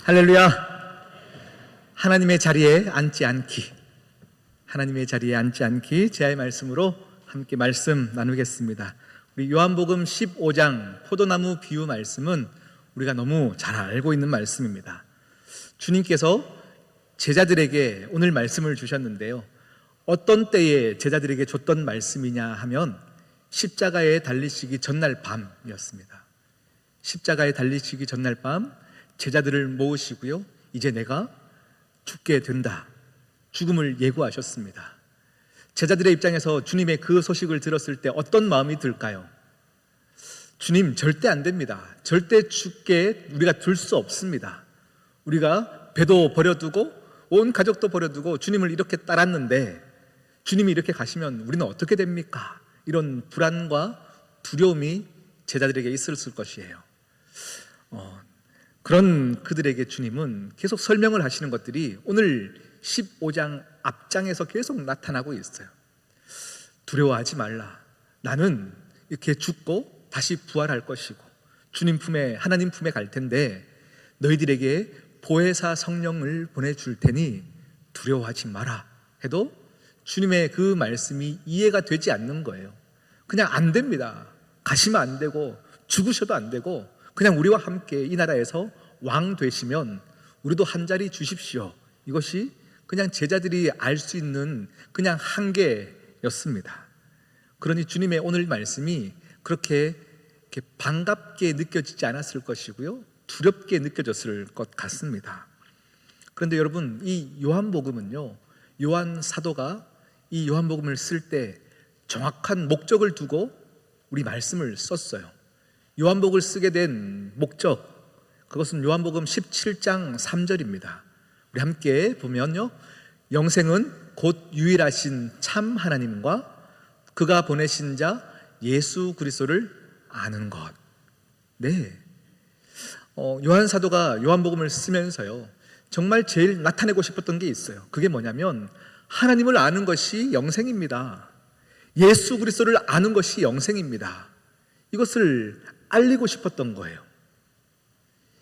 할렐루야. 하나님의 자리에 앉지 않기. 하나님의 자리에 앉지 않기. 제아의 말씀으로 함께 말씀 나누겠습니다. 우리 요한복음 15장 포도나무 비유 말씀은 우리가 너무 잘 알고 있는 말씀입니다. 주님께서 제자들에게 오늘 말씀을 주셨는데요, 어떤 때에 제자들에게 줬던 말씀이냐 하면 십자가에 달리시기 전날 밤이었습니다. 십자가에 달리시기 전날 밤 제자들을 모으시고요, 이제 내가 죽게 된다, 죽음을 예고하셨습니다. 제자들의 입장에서 주님의 그 소식을 들었을 때 어떤 마음이 들까요? 주님, 절대 안 됩니다. 절대 죽게 우리가 둘 수 없습니다. 우리가 배도 버려두고 온 가족도 버려두고 주님을 이렇게 따랐는데 주님이 이렇게 가시면 우리는 어떻게 됩니까? 이런 불안과 두려움이 제자들에게 있었을 것이에요. 그런 그들에게 주님은 계속 설명을 하시는 것들이 오늘 15장 앞장에서 계속 나타나고 있어요. 두려워하지 말라. 나는 이렇게 죽고 다시 부활할 것이고 주님 품에, 하나님 품에 갈 텐데 너희들에게 보혜사 성령을 보내줄 테니 두려워하지 마라 해도 주님의 그 말씀이 이해가 되지 않는 거예요. 그냥 안 됩니다. 가시면 안 되고 죽으셔도 안 되고 그냥 우리와 함께 이 나라에서 왕 되시면 우리도 한 자리 주십시오. 이것이 그냥 제자들이 알 수 있는 그냥 한계였습니다. 그러니 주님의 오늘 말씀이 그렇게 반갑게 느껴지지 않았을 것이고요, 두렵게 느껴졌을 것 같습니다. 그런데 여러분, 이 요한복음은요, 요한 사도가 이 요한복음을 쓸 때 정확한 목적을 두고 우리 말씀을 썼어요. 요한복음을 쓰게 된 목적, 그것은 요한복음 17장 3절입니다. 우리 함께 보면요, 영생은 곧 유일하신 참 하나님과 그가 보내신 자 예수 그리스도를 아는 것. 네. 요한 사도가 요한복음을 쓰면서요, 정말 제일 나타내고 싶었던 게 있어요. 그게 뭐냐면 하나님을 아는 것이 영생입니다. 예수 그리스도를 아는 것이 영생입니다. 이것을 알리고 싶었던 거예요.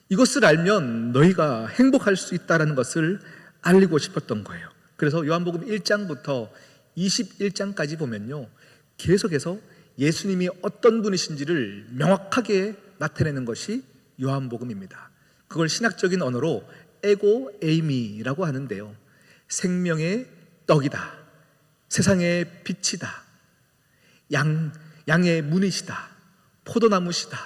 이것을 알면 너희가 행복할 수 있다는 것을 알리고 싶었던 거예요. 그래서 요한복음 1장부터 21장까지 보면요, 계속해서 예수님이 어떤 분이신지를 명확하게 나타내는 것이 요한복음입니다. 그걸 신학적인 언어로 에고 에이미라고 하는데요, 생명의 떡이다, 세상의 빛이다, 양의 문이시다, 포도나무시다,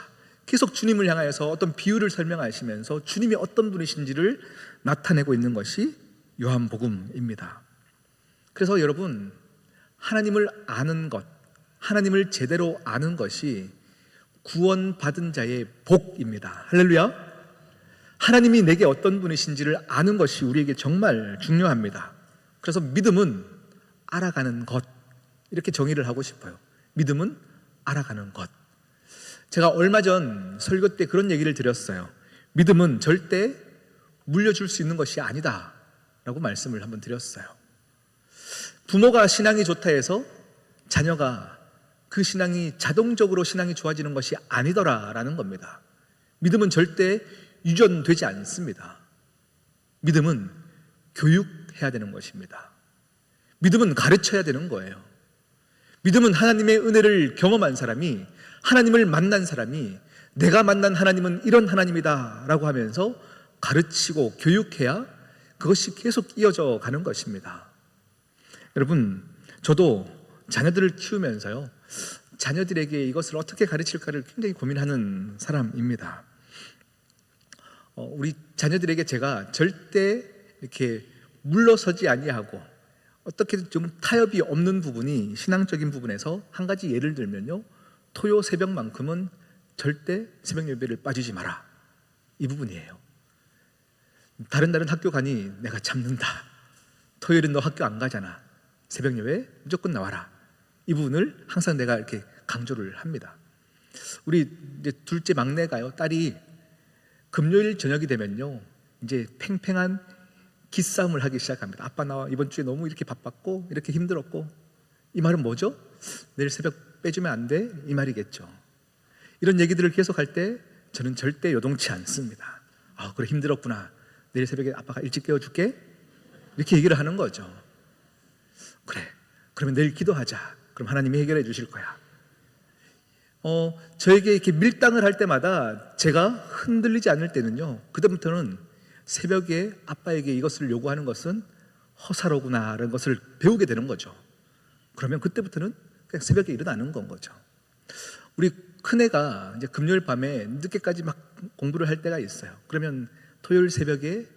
계속 주님을 향하여서 어떤 비유를 설명하시면서 주님이 어떤 분이신지를 나타내고 있는 것이 요한복음입니다. 그래서 여러분, 하나님을 아는 것, 하나님을 제대로 아는 것이 구원받은 자의 복입니다. 할렐루야. 하나님이 내게 어떤 분이신지를 아는 것이 우리에게 정말 중요합니다. 그래서 믿음은 알아가는 것, 이렇게 정의를 하고 싶어요. 믿음은 알아가는 것. 제가 얼마 전 설교 때 그런 얘기를 드렸어요. 믿음은 절대 물려줄 수 있는 것이 아니다 라고 말씀을 한번 드렸어요. 부모가 신앙이 좋다 해서 자녀가 그 신앙이 자동적으로 신앙이 좋아지는 것이 아니더라라는 겁니다. 믿음은 절대 유전되지 않습니다. 믿음은 교육해야 되는 것입니다. 믿음은 가르쳐야 되는 거예요. 믿음은 하나님의 은혜를 경험한 사람이, 하나님을 만난 사람이 내가 만난 하나님은 이런 하나님이다 라고 하면서 가르치고 교육해야 그것이 계속 이어져 가는 것입니다. 여러분, 저도 자녀들을 키우면서요, 자녀들에게 이것을 어떻게 가르칠까를 굉장히 고민하는 사람입니다. 우리 자녀들에게 제가 절대 이렇게 물러서지 아니하고 어떻게든 좀 타협이 없는 부분이 신앙적인 부분에서 한 가지 예를 들면요, 토요 새벽만큼은 절대 새벽 예배를 빠지지 마라, 이 부분이에요. 다른 날은 학교 가니 내가 참는다. 토요일은 너 학교 안 가잖아. 새벽 예배 무조건 나와라. 이 부분을 항상 내가 이렇게 강조를 합니다. 우리 이제 둘째 막내가요, 딸이 금요일 저녁이 되면요, 이제 팽팽한 기싸움을 하기 시작합니다. 아빠 나 이번 주에 너무 이렇게 바빴고 이렇게 힘들었고. 이 말은 뭐죠? 내일 새벽 빼주면 안 돼? 이 말이겠죠. 이런 얘기들을 계속할 때 저는 절대 요동치 않습니다. 그래 힘들었구나. 내일 새벽에 아빠가 일찍 깨워줄게. 이렇게 얘기를 하는 거죠. 그래, 그러면 내일 기도하자. 그럼 하나님이 해결해 주실 거야. 저에게 이렇게 밀당을 할 때마다 제가 흔들리지 않을 때는요, 그다음부터는 새벽에 아빠에게 이것을 요구하는 것은 허사로구나라는 것을 배우게 되는 거죠. 그러면 그때부터는 그냥 새벽에 일어나는 건 거죠. 우리 큰애가 이제 금요일 밤에 늦게까지 막 공부를 할 때가 있어요. 그러면 토요일 새벽에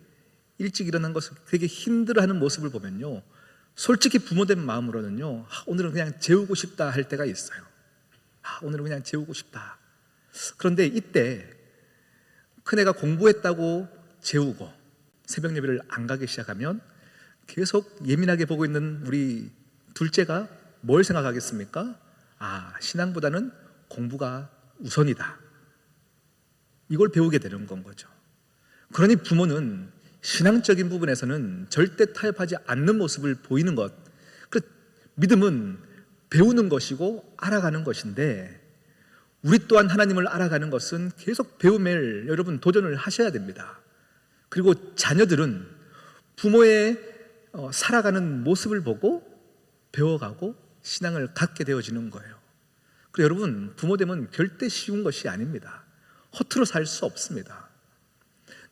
일찍 일어난 것을 되게 힘들어하는 모습을 보면요, 솔직히 부모된 마음으로는요, 오늘은 그냥 재우고 싶다 할 때가 있어요. 오늘은 그냥 재우고 싶다. 그런데 이때 큰애가 공부했다고 재우고 새벽 예배를 안 가기 시작하면 계속 예민하게 보고 있는 우리 둘째가 뭘 생각하겠습니까? 신앙보다는 공부가 우선이다. 이걸 배우게 되는 건 거죠. 그러니 부모는 신앙적인 부분에서는 절대 타협하지 않는 모습을 보이는 것. 그 믿음은 배우는 것이고 알아가는 것인데, 우리 또한 하나님을 알아가는 것은 계속 배움을 여러분 도전을 하셔야 됩니다. 그리고 자녀들은 부모의 살아가는 모습을 보고 배워가고 신앙을 갖게 되어지는 거예요. 그리고 여러분, 부모됨은 절대 쉬운 것이 아닙니다. 허투루 살 수 없습니다.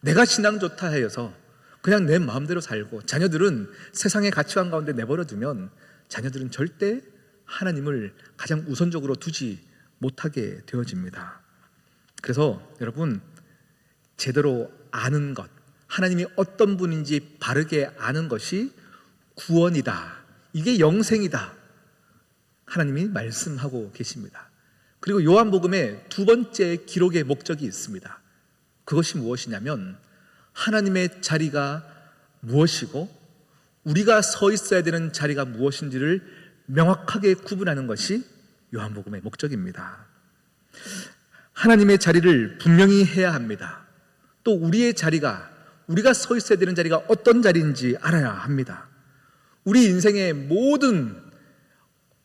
내가 신앙 좋다 해서 그냥 내 마음대로 살고 자녀들은 세상의 가치관 가운데 내버려 두면 자녀들은 절대 하나님을 가장 우선적으로 두지 못하게 되어집니다. 그래서 여러분, 제대로 아는 것, 하나님이 어떤 분인지 바르게 아는 것이 구원이다. 이게 영생이다. 하나님이 말씀하고 계십니다. 그리고 요한복음에 두 번째 기록의 목적이 있습니다. 그것이 무엇이냐면 하나님의 자리가 무엇이고 우리가 서 있어야 되는 자리가 무엇인지를 명확하게 구분하는 것이 요한복음의 목적입니다. 하나님의 자리를 분명히 해야 합니다. 또 우리의 자리가, 우리가 서 있어야 되는 자리가 어떤 자리인지 알아야 합니다. 우리 인생의 모든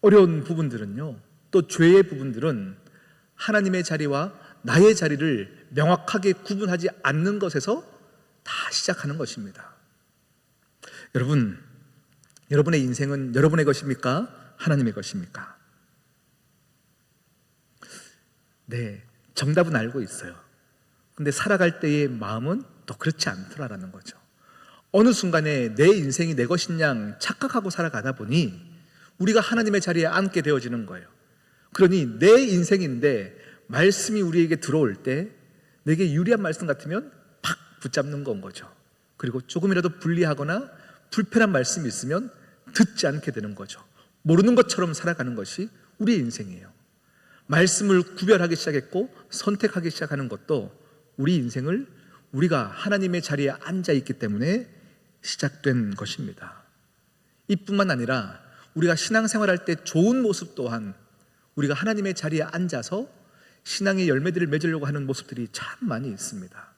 어려운 부분들은요, 또 죄의 부분들은 하나님의 자리와 나의 자리를 명확하게 구분하지 않는 것에서 다 시작하는 것입니다. 여러분, 여러분의 인생은 여러분의 것입니까? 하나님의 것입니까? 네, 정답은 알고 있어요. 근데 살아갈 때의 마음은 또 그렇지 않더라라는 거죠. 어느 순간에 내 인생이 내 것인 양 착각하고 살아가다 보니 우리가 하나님의 자리에 앉게 되어지는 거예요. 그러니 내 인생인데 말씀이 우리에게 들어올 때 내게 유리한 말씀 같으면 팍 붙잡는 건 거죠. 그리고 조금이라도 불리하거나 불편한 말씀이 있으면 듣지 않게 되는 거죠. 모르는 것처럼 살아가는 것이 우리의 인생이에요. 말씀을 구별하기 시작했고 선택하기 시작하는 것도 우리 인생을 우리가 하나님의 자리에 앉아 있기 때문에 시작된 것입니다. 이뿐만 아니라 우리가 신앙생활할 때 좋은 모습 또한 우리가 하나님의 자리에 앉아서 신앙의 열매들을 맺으려고 하는 모습들이 참 많이 있습니다.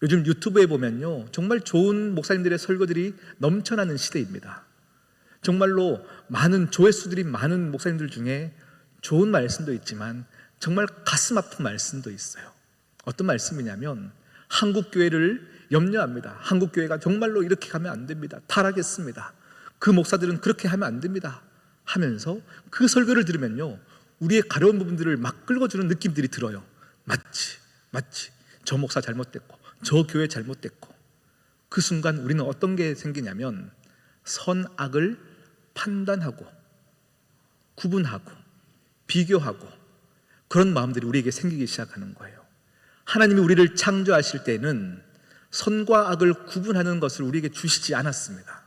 요즘 유튜브에 보면요, 정말 좋은 목사님들의 설교들이 넘쳐나는 시대입니다. 정말로 많은 조회수들이 많은 목사님들 중에 좋은 말씀도 있지만 정말 가슴 아픈 말씀도 있어요. 어떤 말씀이냐면 한국교회를 염려합니다. 한국교회가 정말로 이렇게 가면 안 됩니다. 타락했습니다. 그 목사들은 그렇게 하면 안 됩니다 하면서 그 설교를 들으면요, 우리의 가려운 부분들을 막 긁어주는 느낌들이 들어요. 맞지, 저 목사 잘못됐고 저 교회 잘못됐고. 그 순간 우리는 어떤 게 생기냐면 선악을 판단하고 구분하고 비교하고 그런 마음들이 우리에게 생기기 시작하는 거예요. 하나님이 우리를 창조하실 때는 선과 악을 구분하는 것을 우리에게 주시지 않았습니다.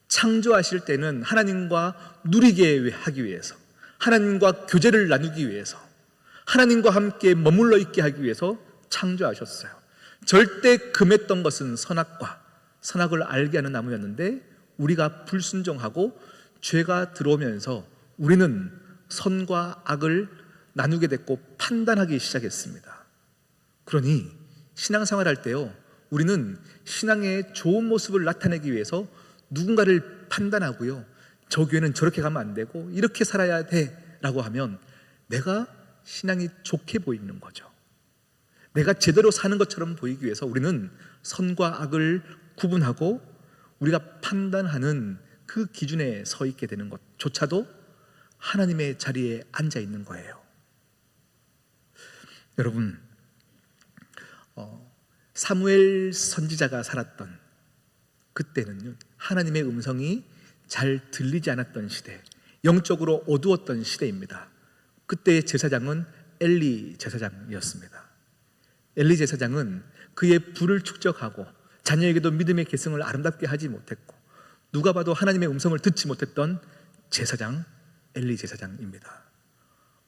창조하실 때는 하나님과 누리게 하기 위해서, 하나님과 교제를 나누기 위해서, 하나님과 함께 머물러 있게 하기 위해서 창조하셨어요. 절대 금했던 것은 선악을 알게 하는 나무였는데 우리가 불순종하고 죄가 들어오면서 우리는 선과 악을 나누게 됐고 판단하기 시작했습니다. 그러니 신앙생활할 때요, 우리는 신앙의 좋은 모습을 나타내기 위해서 누군가를 판단하고요, 저 교회는 저렇게 가면 안 되고 이렇게 살아야 돼 라고 하면 내가 신앙이 좋게 보이는 거죠. 내가 제대로 사는 것처럼 보이기 위해서 우리는 선과 악을 구분하고 우리가 판단하는 그 기준에 서 있게 되는 것조차도 하나님의 자리에 앉아 있는 거예요. 여러분, 사무엘 선지자가 살았던 그때는요, 하나님의 음성이 잘 들리지 않았던 시대, 영적으로 어두웠던 시대입니다. 그때의 제사장은 엘리 제사장이었습니다. 엘리 제사장은 그의 부를 축적하고 자녀에게도 믿음의 계승을 아름답게 하지 못했고 누가 봐도 하나님의 음성을 듣지 못했던 제사장 엘리 제사장입니다.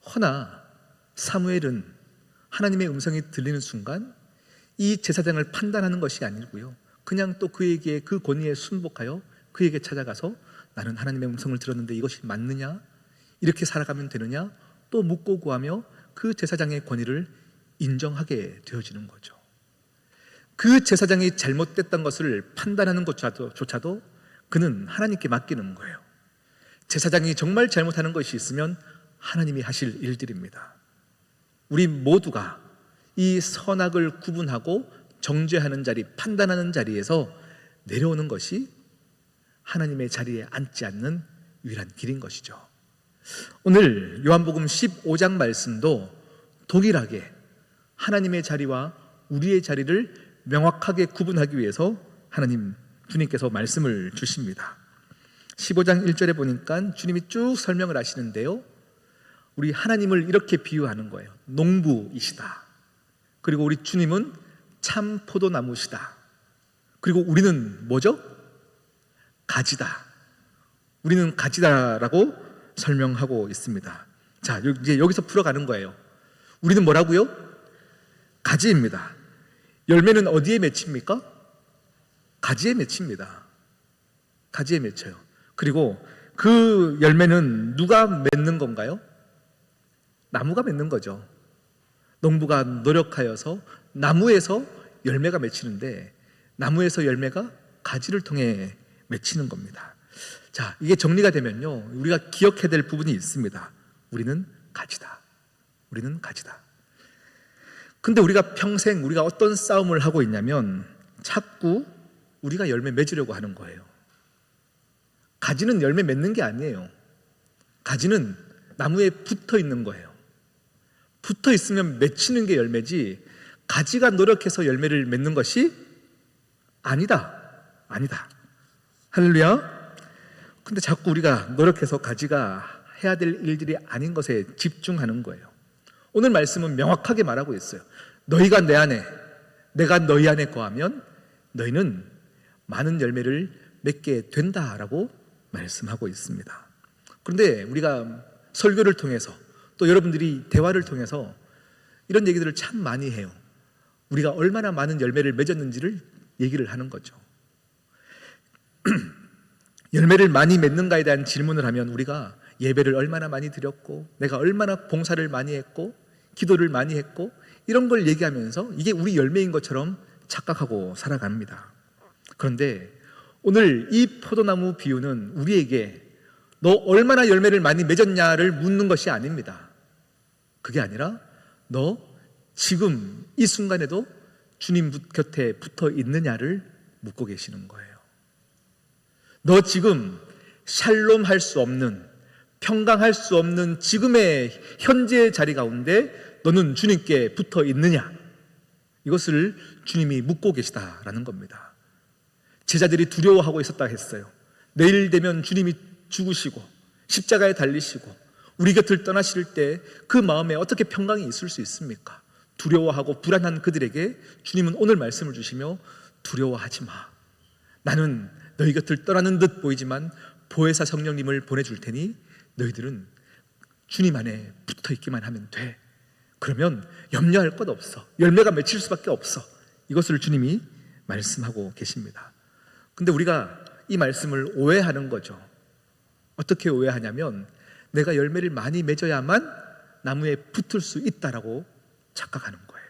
허나 사무엘은 하나님의 음성이 들리는 순간 이 제사장을 판단하는 것이 아니고요, 그냥 또 그에게 그 권위에 순복하여 그에게 찾아가서 나는 하나님의 음성을 들었는데 이것이 맞느냐? 이렇게 살아가면 되느냐? 또 묻고 구하며 그 제사장의 권위를 인정하게 되어지는 거죠. 그 제사장이 잘못됐던 것을 판단하는 것조차도 그는 하나님께 맡기는 거예요. 제사장이 정말 잘못하는 것이 있으면 하나님이 하실 일들입니다. 우리 모두가 이 선악을 구분하고 정죄하는 자리, 판단하는 자리에서 내려오는 것이 하나님의 자리에 앉지 않는 유일한 길인 것이죠. 오늘 요한복음 15장 말씀도 동일하게 하나님의 자리와 우리의 자리를 명확하게 구분하기 위해서 하나님 주님께서 말씀을 주십니다. 15장 1절에 보니까 주님이 쭉 설명을 하시는데요, 우리 하나님을 이렇게 비유하는 거예요. 농부이시다. 그리고 우리 주님은 참 포도나무시다. 그리고 우리는 뭐죠? 가지다. 우리는 가지다라고 설명하고 있습니다. 자, 이제 여기서 풀어가는 거예요. 우리는 뭐라고요? 가지입니다. 열매는 어디에 맺힙니까? 가지에 맺힙니다. 가지에 맺혀요. 그리고 그 열매는 누가 맺는 건가요? 나무가 맺는 거죠. 농부가 노력하여서 나무에서 열매가 맺히는데 나무에서 열매가 가지를 통해 맺히는 겁니다. 자, 이게 정리가 되면요, 우리가 기억해야 될 부분이 있습니다. 우리는 가지다. 우리는 가지다. 근데 우리가 평생 우리가 어떤 싸움을 하고 있냐면 자꾸 우리가 열매 맺으려고 하는 거예요. 가지는 열매 맺는 게 아니에요. 가지는 나무에 붙어 있는 거예요. 붙어 있으면 맺히는 게 열매지 가지가 노력해서 열매를 맺는 것이 아니다. 아니다. 할렐루야. 근데 자꾸 우리가 노력해서 가지가 해야 될 일들이 아닌 것에 집중하는 거예요. 오늘 말씀은 명확하게 말하고 있어요. 너희가 내 안에, 내가 너희 안에 거하면 너희는 많은 열매를 맺게 된다라고 말씀하고 있습니다. 그런데 우리가 설교를 통해서 또 여러분들이 대화를 통해서 이런 얘기들을 참 많이 해요. 우리가 얼마나 많은 열매를 맺었는지를 얘기를 하는 거죠. 열매를 많이 맺는가에 대한 질문을 하면 우리가 예배를 얼마나 많이 드렸고 내가 얼마나 봉사를 많이 했고 기도를 많이 했고 이런 걸 얘기하면서 이게 우리 열매인 것처럼 착각하고 살아갑니다. 그런데 오늘 이 포도나무 비유는 우리에게 너 얼마나 열매를 많이 맺었냐를 묻는 것이 아닙니다. 그게 아니라 너 지금 이 순간에도 주님 곁에 붙어 있느냐를 묻고 계시는 거예요. 너 지금 샬롬할 수 없는, 평강할 수 없는 지금의 현재의 자리 가운데 너는 주님께 붙어 있느냐? 이것을 주님이 묻고 계시다라는 겁니다. 제자들이 두려워하고 있었다 했어요. 내일 되면 주님이 죽으시고 십자가에 달리시고 우리 곁을 떠나실 때 그 마음에 어떻게 평강이 있을 수 있습니까? 두려워하고 불안한 그들에게 주님은 오늘 말씀을 주시며 두려워하지 마. 나는 너희 곁을 떠나는 듯 보이지만 보혜사 성령님을 보내줄 테니 너희들은 주님 안에 붙어 있기만 하면 돼. 그러면 염려할 것 없어. 열매가 맺힐 수밖에 없어. 이것을 주님이 말씀하고 계십니다. 근데 우리가 이 말씀을 오해하는 거죠. 어떻게 오해하냐면 내가 열매를 많이 맺어야만 나무에 붙을 수 있다라고 착각하는 거예요.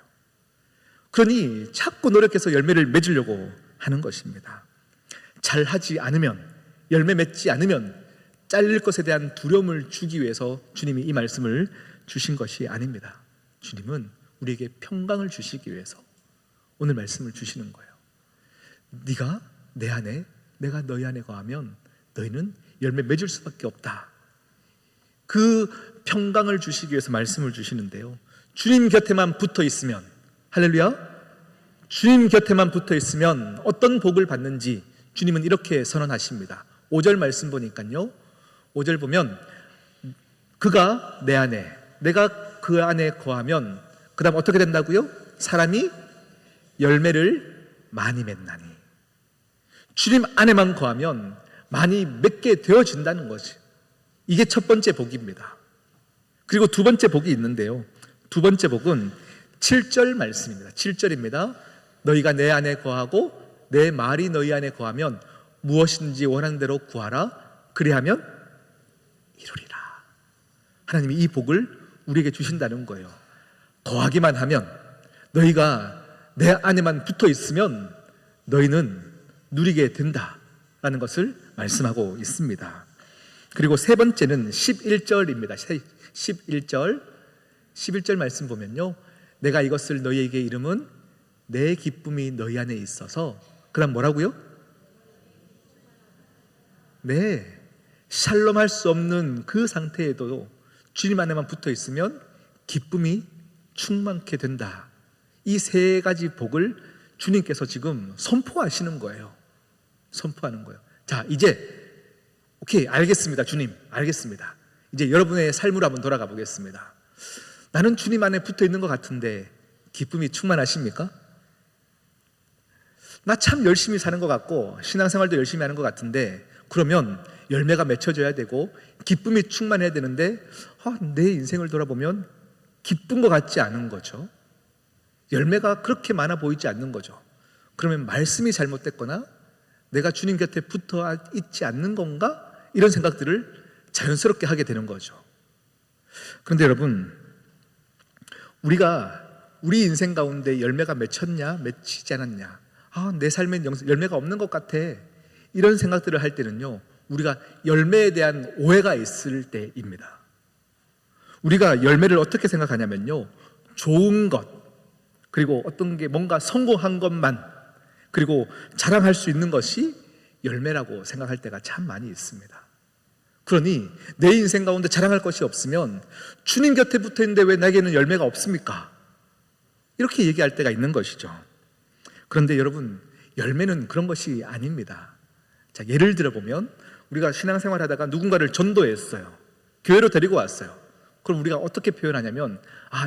그러니 자꾸 노력해서 열매를 맺으려고 하는 것입니다. 잘하지 않으면, 열매 맺지 않으면 잘릴 것에 대한 두려움을 주기 위해서 주님이 이 말씀을 주신 것이 아닙니다. 주님은 우리에게 평강을 주시기 위해서 오늘 말씀을 주시는 거예요. 네가 내 안에, 내가 너희 안에 거하면 너희는 열매 맺을 수밖에 없다. 그 평강을 주시기 위해서 말씀을 주시는데요, 주님 곁에만 붙어 있으면, 할렐루야, 주님 곁에만 붙어 있으면 어떤 복을 받는지 주님은 이렇게 선언하십니다. 5절 말씀 보니까요, 5절 보면 그가 내 안에, 내가 그 안에 거하면 그 다음 어떻게 된다고요? 사람이 열매를 많이 맺나니. 주님 안에만 거하면 많이 맺게 되어진다는 거지. 이게 첫 번째 복입니다. 그리고 두 번째 복이 있는데요, 두 번째 복은 7절 말씀입니다. 7절입니다. 너희가 내 안에 거하고 내 말이 너희 안에 거하면 무엇인지 원하는 대로 구하라. 그리하면 이루리라. 하나님이 이 복을 우리에게 주신다는 거예요. 거하기만 하면, 너희가 내 안에만 붙어 있으면 너희는 누리게 된다라는 것을 말씀하고 있습니다. 그리고 세 번째는 11절입니다. 11절 말씀 보면요, 내가 이것을 너희에게 이름은 내 기쁨이 너희 안에 있어서, 그 다음 뭐라고요? 네, 샬롬할 수 없는 그 상태에도 주님 안에만 붙어 있으면 기쁨이 충만케 된다. 이 세 가지 복을 주님께서 지금 선포하시는 거예요. 선포하는 거예요. 자, 이제 오케이, 알겠습니다. 주님, 알겠습니다. 이제 여러분의 삶으로 한번 돌아가 보겠습니다. 나는 주님 안에 붙어 있는 것 같은데 기쁨이 충만하십니까? 나 참 열심히 사는 것 같고 신앙생활도 열심히 하는 것 같은데, 그러면 열매가 맺혀져야 되고 기쁨이 충만해야 되는데 내 인생을 돌아보면 기쁜 것 같지 않은 거죠. 열매가 그렇게 많아 보이지 않는 거죠. 그러면 말씀이 잘못됐거나 내가 주님 곁에 붙어 있지 않는 건가? 이런 생각들을 자연스럽게 하게 되는 거죠. 그런데 여러분, 우리가 우리 인생 가운데 열매가 맺혔냐 맺히지 않았냐, 내 삶엔 열매가 없는 것 같아, 이런 생각들을 할 때는요, 우리가 열매에 대한 오해가 있을 때입니다. 우리가 열매를 어떻게 생각하냐면요, 좋은 것, 그리고 어떤 게 뭔가 성공한 것만, 그리고 자랑할 수 있는 것이 열매라고 생각할 때가 참 많이 있습니다. 그러니 내 인생 가운데 자랑할 것이 없으면 주님 곁에 붙어 있는데 왜 나에게는 열매가 없습니까? 이렇게 얘기할 때가 있는 것이죠. 그런데 여러분, 열매는 그런 것이 아닙니다. 자, 예를 들어보면 우리가 신앙생활 하다가 누군가를 전도했어요. 교회로 데리고 왔어요. 그럼 우리가 어떻게 표현하냐면,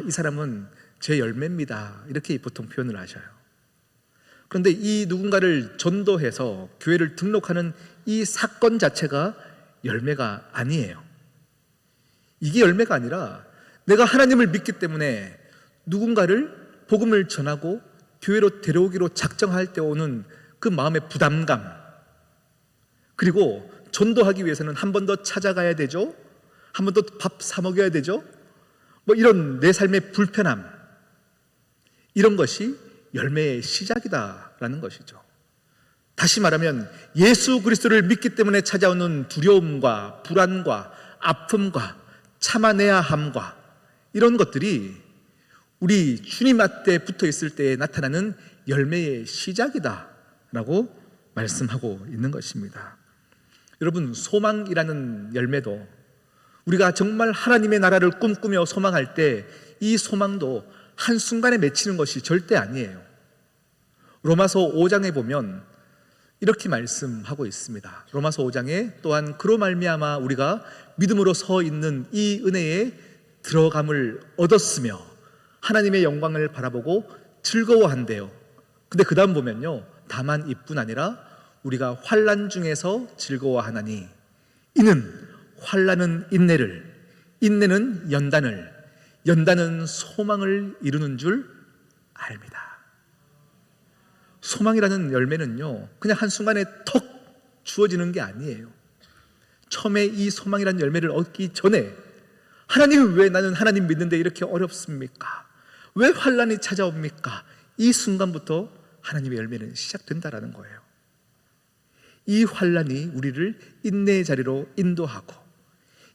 이 사람은 제 열매입니다, 이렇게 보통 표현을 하셔요. 그런데 이 누군가를 전도해서 교회를 등록하는 이 사건 자체가 열매가 아니에요. 이게 열매가 아니라 내가 하나님을 믿기 때문에 누군가를 복음을 전하고 교회로 데려오기로 작정할 때 오는 그 마음의 부담감, 그리고 전도하기 위해서는 한 번 더 찾아가야 되죠. 한 번 더 밥 사 먹여야 되죠. 이런 내 삶의 불편함, 이런 것이 열매의 시작이다라는 것이죠. 다시 말하면 예수 그리스도를 믿기 때문에 찾아오는 두려움과 불안과 아픔과 참아내야 함과 이런 것들이 우리 주님 앞에 붙어 있을 때 나타나는 열매의 시작이다라고 말씀하고 있는 것입니다. 여러분, 소망이라는 열매도 우리가 정말 하나님의 나라를 꿈꾸며 소망할 때 이 소망도 한순간에 맺히는 것이 절대 아니에요. 로마서 5장에 보면 이렇게 말씀하고 있습니다. 로마서 5장에 또한 그로 말미암아 우리가 믿음으로 서 있는 이 은혜에 들어감을 얻었으며 하나님의 영광을 바라보고 즐거워한대요. 근데 그 다음 보면요, 다만 이뿐 아니라 우리가 환난 중에서 즐거워하나니 이는 환난은 인내를, 인내는 연단을, 연단은 소망을 이루는 줄 압니다. 소망이라는 열매는요, 그냥 한순간에 턱 주어지는 게 아니에요. 처음에 이 소망이라는 열매를 얻기 전에 하나님, 왜 나는 하나님 믿는데 이렇게 어렵습니까? 왜 환난이 찾아옵니까? 이 순간부터 하나님의 열매는 시작된다라는 거예요. 이 환난이 우리를 인내의 자리로 인도하고,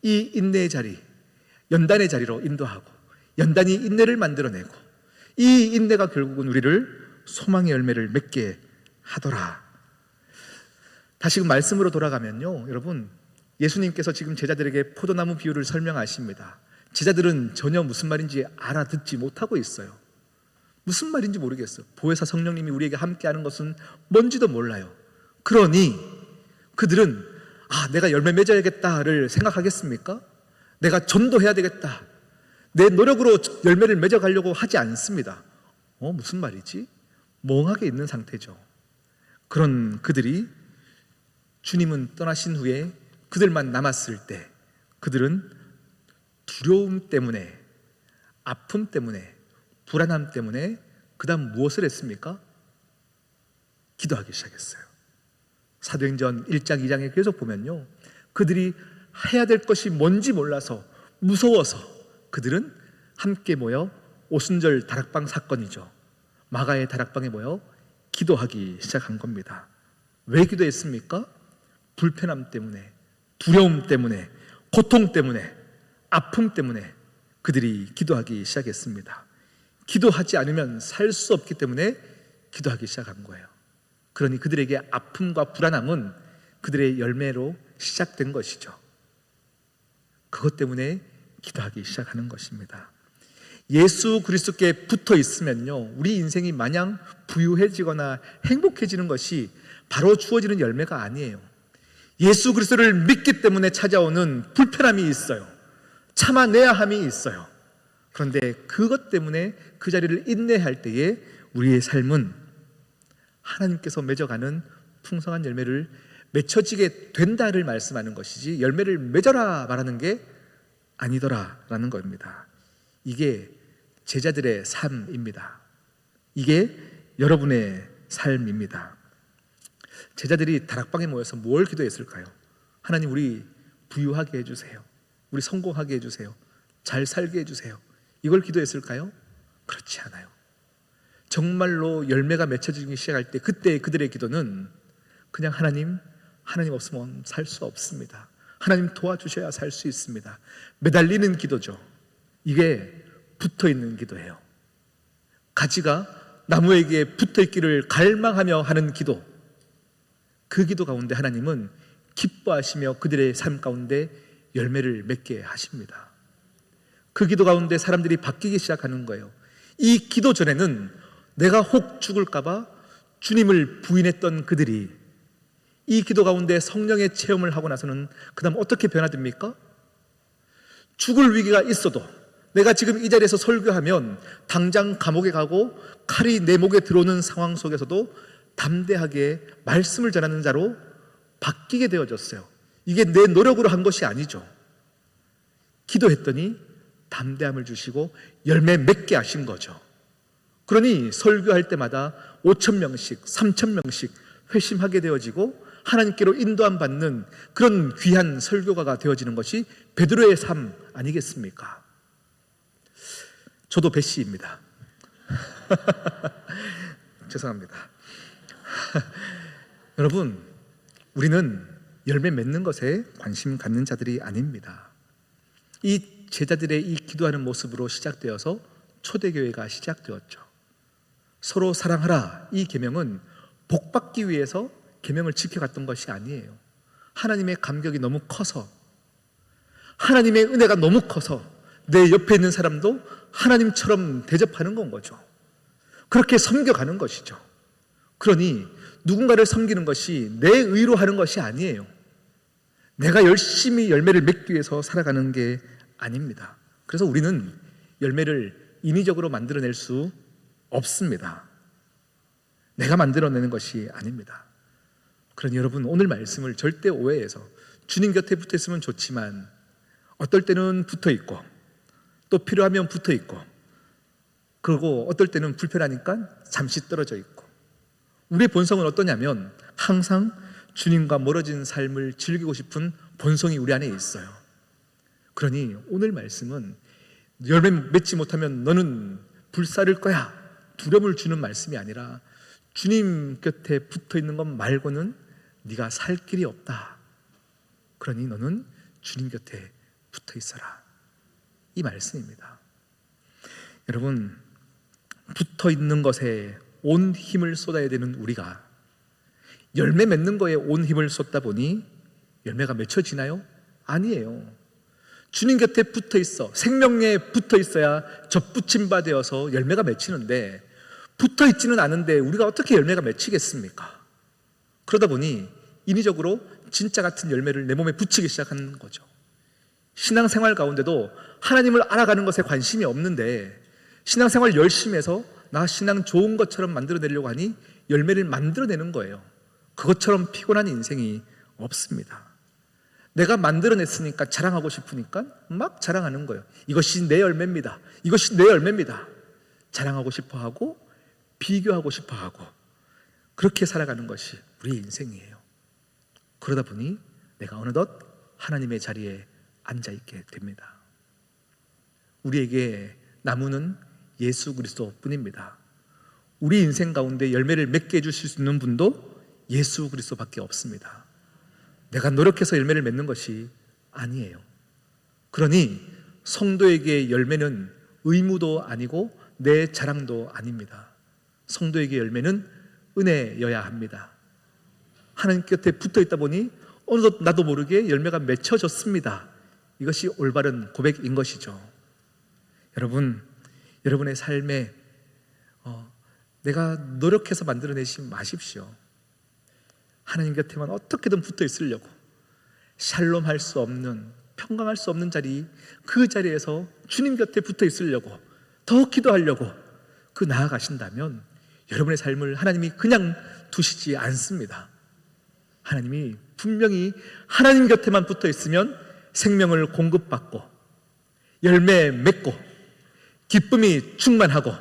이 인내의 자리, 연단의 자리로 인도하고, 연단이 인내를 만들어내고, 이 인내가 결국은 우리를 소망의 열매를 맺게 하더라. 다시 말씀으로 돌아가면요, 여러분, 예수님께서 지금 제자들에게 포도나무 비유를 설명하십니다. 제자들은 전혀 무슨 말인지 알아듣지 못하고 있어요. 무슨 말인지 모르겠어요. 보혜사 성령님이 우리에게 함께하는 것은 뭔지도 몰라요. 그러니 그들은 내가 열매 맺어야겠다를 생각하겠습니까? 내가 전도해야 되겠다, 내 노력으로 열매를 맺어가려고 하지 않습니다. 무슨 말이지? 멍하게 있는 상태죠. 그런 그들이 주님은 떠나신 후에 그들만 남았을 때 그들은 두려움 때문에, 아픔 때문에, 불안함 때문에 그 다음 무엇을 했습니까? 기도하기 시작했어요. 사도행전 1장 2장에 계속 보면요, 그들이 해야 될 것이 뭔지 몰라서 무서워서 그들은 함께 모여, 오순절 다락방 사건이죠, 마가의 다락방에 모여 기도하기 시작한 겁니다. 왜 기도했습니까? 불편함 때문에, 두려움 때문에, 고통 때문에, 아픔 때문에 그들이 기도하기 시작했습니다. 기도하지 않으면 살 수 없기 때문에 기도하기 시작한 거예요. 그러니 그들에게 아픔과 불안함은 그들의 열매로 시작된 것이죠. 그것 때문에 기도하기 시작하는 것입니다. 예수 그리스도께 붙어 있으면요, 우리 인생이 마냥 부유해지거나 행복해지는 것이 바로 주어지는 열매가 아니에요. 예수 그리스도를 믿기 때문에 찾아오는 불편함이 있어요. 참아내야 함이 있어요. 그런데 그것 때문에 그 자리를 인내할 때에 우리의 삶은 하나님께서 맺어가는 풍성한 열매를 맺혀지게 된다를 말씀하는 것이지, 열매를 맺어라 말하는 게 아니더라라는 겁니다. 이게 제자들의 삶입니다. 이게 여러분의 삶입니다. 제자들이 다락방에 모여서 뭘 기도했을까요? 하나님, 우리 부유하게 해주세요. 우리 성공하게 해주세요. 잘 살게 해주세요. 이걸 기도했을까요? 그렇지 않아요. 정말로 열매가 맺혀지기 시작할 때 그때 그들의 기도는 그냥 하나님 없으면 살 수 없습니다. 하나님 도와주셔야 살 수 있습니다. 매달리는 기도죠. 이게 붙어있는 기도예요. 가지가 나무에게 붙어있기를 갈망하며 하는 기도, 그 기도 가운데 하나님은 기뻐하시며 그들의 삶 가운데 열매를 맺게 하십니다. 그 기도 가운데 사람들이 바뀌기 시작하는 거예요. 이 기도 전에는 내가 혹 죽을까봐 주님을 부인했던 그들이 이 기도 가운데 성령의 체험을 하고 나서는 그 다음 어떻게 변화됩니까? 죽을 위기가 있어도, 내가 지금 이 자리에서 설교하면 당장 감옥에 가고 칼이 내 목에 들어오는 상황 속에서도 담대하게 말씀을 전하는 자로 바뀌게 되어졌어요. 이게 내 노력으로 한 것이 아니죠. 기도했더니 담대함을 주시고 열매 맺게 하신 거죠. 그러니 설교할 때마다 5,000명씩 3,000명씩 회심하게 되어지고 하나님께로 인도함 받는 그런 귀한 설교가가 되어지는 것이 베드로의 삶 아니겠습니까? 저도 배씨입니다. 죄송합니다. 여러분, 우리는 열매 맺는 것에 관심 갖는 자들이 아닙니다. 이 제자들의 이 기도하는 모습으로 시작되어서 초대교회가 시작되었죠. 서로 사랑하라, 이 계명은 복받기 위해서 계명을 지켜갔던 것이 아니에요. 하나님의 감격이 너무 커서, 하나님의 은혜가 너무 커서 내 옆에 있는 사람도 하나님처럼 대접하는 건 거죠. 그렇게 섬겨가는 것이죠. 그러니 누군가를 섬기는 것이 내 의로 하는 것이 아니에요. 내가 열심히 열매를 맺기 위해서 살아가는 게 아닙니다. 그래서 우리는 열매를 인위적으로 만들어낼 수 없습니다. 내가 만들어내는 것이 아닙니다. 그러니 여러분, 오늘 말씀을 절대 오해해서 주님 곁에 붙어 있으면 좋지만 어떨 때는 붙어 있고 또 필요하면 붙어 있고, 그리고 어떨 때는 불편하니까 잠시 떨어져 있고, 우리의 본성은 어떠냐면 항상 주님과 멀어진 삶을 즐기고 싶은 본성이 우리 안에 있어요. 그러니 오늘 말씀은 열매 맺지 못하면 너는 불사를 거야, 두려움을 주는 말씀이 아니라 주님 곁에 붙어 있는 것 말고는 네가 살 길이 없다. 그러니 너는 주님 곁에 붙어 있어라, 이 말씀입니다. 여러분, 붙어 있는 것에 온 힘을 쏟아야 되는 우리가 열매 맺는 거에 온 힘을 쏟다 보니 열매가 맺혀지나요? 아니에요. 주님 곁에 붙어 있어, 생명에 붙어 있어야 접붙임 바 되어서 열매가 맺히는데, 붙어 있지는 않은데 우리가 어떻게 열매가 맺히겠습니까? 그러다 보니 인위적으로 진짜 같은 열매를 내 몸에 붙이기 시작하는 거죠. 신앙생활 가운데도 하나님을 알아가는 것에 관심이 없는데 신앙생활 열심히 해서 나 신앙 좋은 것처럼 만들어내려고 하니 열매를 만들어내는 거예요. 그것처럼 피곤한 인생이 없습니다. 내가 만들어냈으니까 자랑하고 싶으니까 막 자랑하는 거예요. 이것이 내 열매입니다. 이것이 내 열매입니다. 자랑하고 싶어하고 비교하고 싶어하고 그렇게 살아가는 것이 우리의 인생이에요. 그러다 보니 내가 어느덧 하나님의 자리에 앉아있게 됩니다. 우리에게 나무는 예수 그리스도 뿐입니다. 우리 인생 가운데 열매를 맺게 해주실 수 있는 분도 예수 그리스도밖에 없습니다. 내가 노력해서 열매를 맺는 것이 아니에요. 그러니 성도에게 열매는 의무도 아니고 내 자랑도 아닙니다. 성도에게 열매는 은혜여야 합니다. 하나님 곁에 붙어 있다 보니 어느덧 나도 모르게 열매가 맺혀졌습니다. 이것이 올바른 고백인 것이죠. 여러분, 여러분의 삶에 내가 노력해서 만들어내지 마십시오. 하나님 곁에만 어떻게든 붙어 있으려고 샬롬할 수 없는, 평강할 수 없는 자리, 그 자리에서 주님 곁에 붙어 있으려고, 더 기도하려고 그 나아가신다면 여러분의 삶을 하나님이 그냥 두시지 않습니다. 하나님이 분명히 하나님 곁에만 붙어 있으면 생명을 공급받고 열매 맺고 기쁨이 충만하고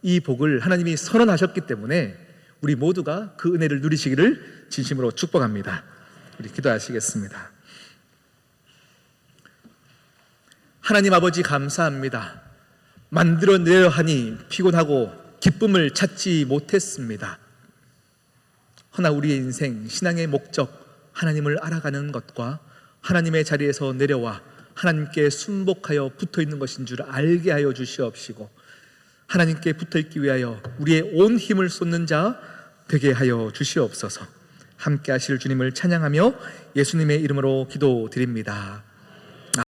이 복을 하나님이 선언하셨기 때문에 우리 모두가 그 은혜를 누리시기를 진심으로 축복합니다. 우리 기도하시겠습니다. 하나님 아버지 감사합니다. 만들어내려 하니 피곤하고 기쁨을 찾지 못했습니다. 허나 우리의 인생, 신앙의 목적, 하나님을 알아가는 것과 하나님의 자리에서 내려와 하나님께 순복하여 붙어있는 것인 줄 알게 하여 주시옵시고 하나님께 붙어있기 위하여 우리의 온 힘을 쏟는 자 되게 하여 주시옵소서. 함께 하실 주님을 찬양하며 예수님의 이름으로 기도드립니다.